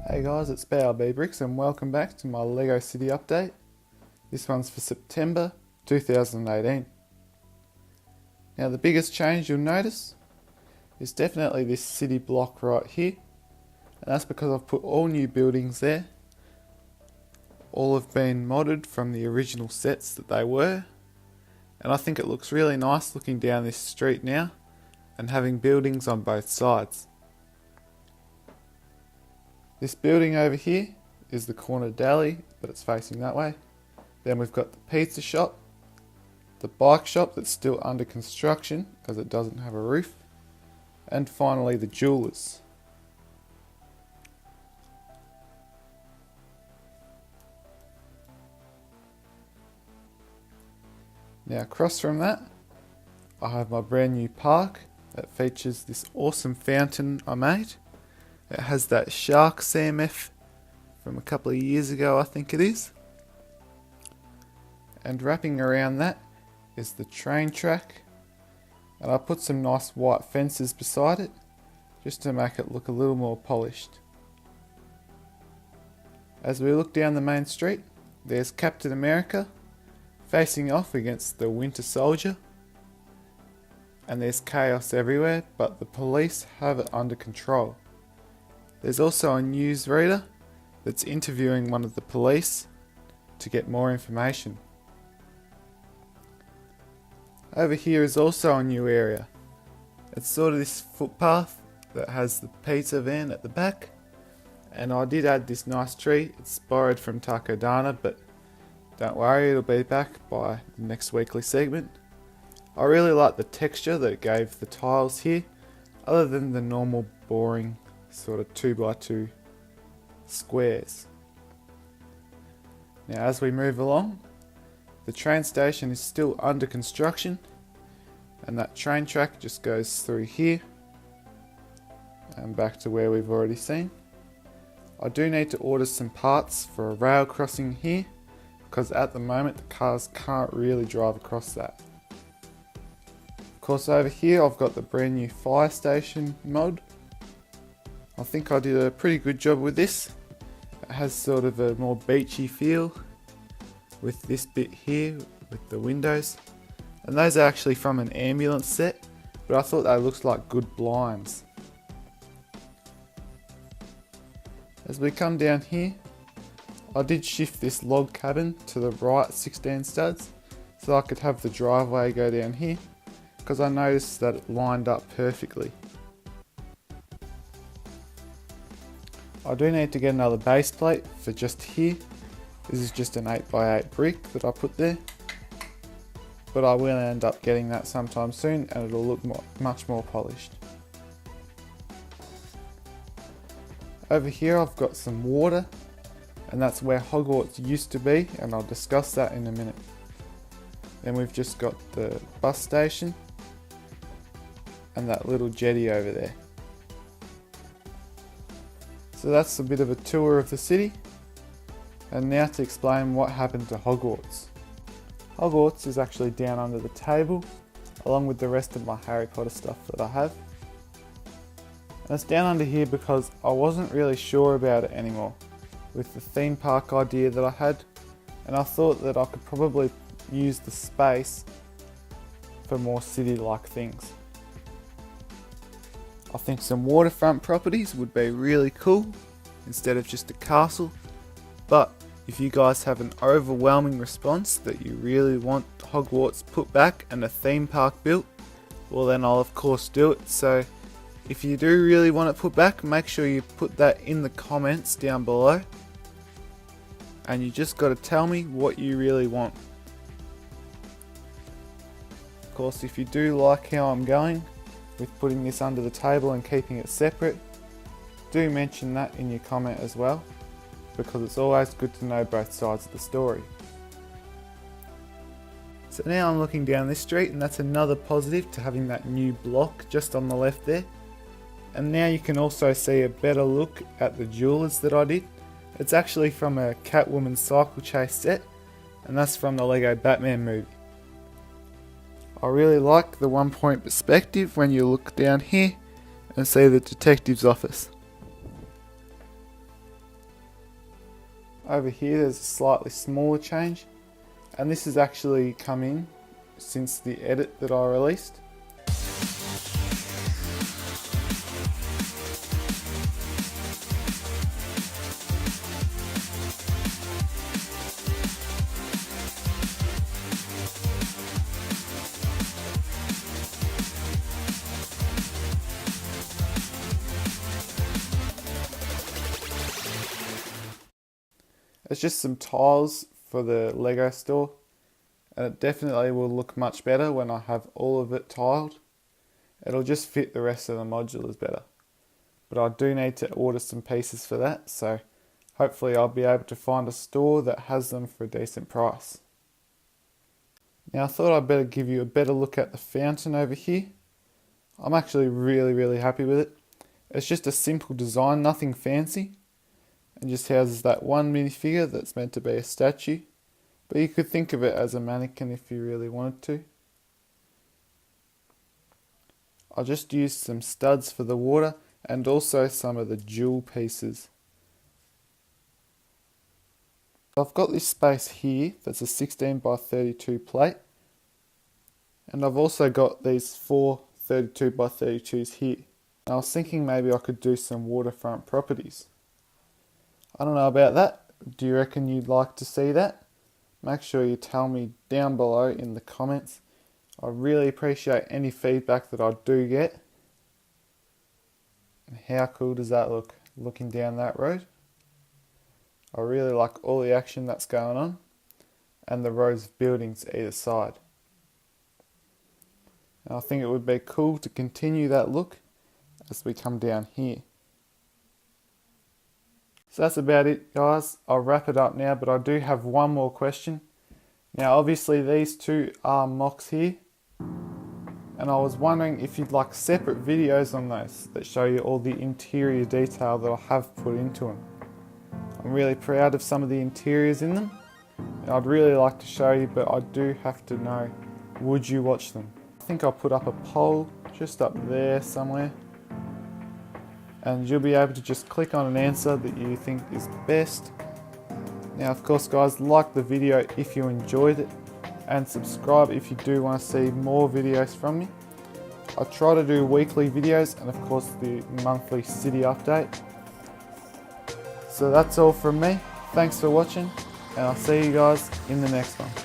Hey guys, it's BRB Bricks and welcome back to my LEGO City update. This one's for September 2018. Now the biggest change you'll notice is definitely this city block right here, and that's because I've put all new buildings there. All have been modded from the original sets that they were, and I think it looks really nice looking down this street now and having buildings on both sides. This building over here is the corner deli, but it's facing that way. Then we've got the pizza shop, the bike shop that's still under construction because it doesn't have a roof, and finally the jewelers. Now across from that, I have my brand new park that features this awesome fountain I made. It has that shark CMF from a couple of years ago, I think it is. And wrapping around that is the train track. And I put some nice white fences beside it, just to make it look a little more polished. As we look down the main street, there's Captain America facing off against the Winter Soldier. And there's chaos everywhere, but the police have it under control. There's also a newsreader that's interviewing one of the police to get more information. Over here is also a new area. It's sort of this footpath that has the pizza van at the back, and I did add this nice tree. It's borrowed from Taco Dana, but don't worry, it'll be back by the next weekly segment. I really like the texture that it gave the tiles here, other than the normal boring sort of 2x2 squares. Now as we move along, the train station is still under construction, and that train track just goes through here and back to where we've already seen. I do need to order some parts for a rail crossing here, because at the moment the cars can't really drive across that. Of course over here I've got the brand new fire station mod. I think I did a pretty good job with this. It has sort of a more beachy feel with this bit here with the windows. And those are actually from an ambulance set, but I thought they looked like good blinds. As we come down here, I did shift this log cabin to the right 16 studs so I could have the driveway go down here, because I noticed that it lined up perfectly. I do need to get another base plate for just here. This is just an 8x8 brick that I put there, but I will end up getting that sometime soon and it'll look much more polished. Over here I've got some water, and that's where Hogwarts used to be, and I'll discuss that in a minute. Then we've just got the bus station and that little jetty over there. So that's a bit of a tour of the city, and now to explain what happened to Hogwarts. Hogwarts is actually down under the table, along with the rest of my Harry Potter stuff that I have. And it's down under here because I wasn't really sure about it anymore with the theme park idea that I had, and I thought that I could probably use the space for more city-like things. I think some waterfront properties would be really cool instead of just a castle, but if you guys have an overwhelming response that you really want Hogwarts put back and a theme park built, well then I'll of course do it. So if you do really want it put back, make sure you put that in the comments down below, and you just got to tell me what you really want. Of course, if you do like how I'm going with putting this under the table and keeping it separate, do mention that in your comment as well, because it's always good to know both sides of the story. So now I'm looking down this street, and that's another positive to having that new block just on the left there. And now you can also see a better look at the jewelers that I did. It's actually from a Catwoman cycle chase set, and that's from the Lego Batman movie. I really like the 1-point perspective when you look down here and see the detective's office. Over here there's a slightly smaller change, and this has actually come in since the edit that I released. It's just some tiles for the Lego store, and it definitely will look much better when I have all of it tiled. It'll just fit the rest of the modulars better. But I do need to order some pieces for that, so hopefully I'll be able to find a store that has them for a decent price. Now I thought I'd better give you a better look at the fountain over here. I'm actually really happy with it. It's just a simple design, nothing fancy. And just houses that one minifigure that's meant to be a statue, but you could think of it as a mannequin if you really wanted to. I just used some studs for the water and also some of the jewel pieces. I've got this space here that's a 16 by 32 plate, and I've also got these 4 32 by 32s here. And I was thinking maybe I could do some waterfront properties. I don't know about that. Do you reckon you'd like to see that? Make sure you tell me down below in the comments. I really appreciate any feedback that I do get. And how cool does that look, looking down that road? I really like all the action that's going on, and the rows of buildings either side. And I think it would be cool to continue that look as we come down here. So that's about it, guys. I'll wrap it up now, but I do have one more question. Now obviously these two are mocks here, and I was wondering if you'd like separate videos on those that show you all the interior detail that I have put into them. I'm really proud of some of the interiors in them, and I'd really like to show you, but I do have to know, would you watch them? I think I'll put up a poll just up there somewhere, and you'll be able to just click on an answer that you think is best. Now of course guys, like the video if you enjoyed it, and subscribe if you do want to see more videos from me. I try to do weekly videos and of course the monthly city update. So that's all from me. Thanks for watching, and I'll see you guys in the next one.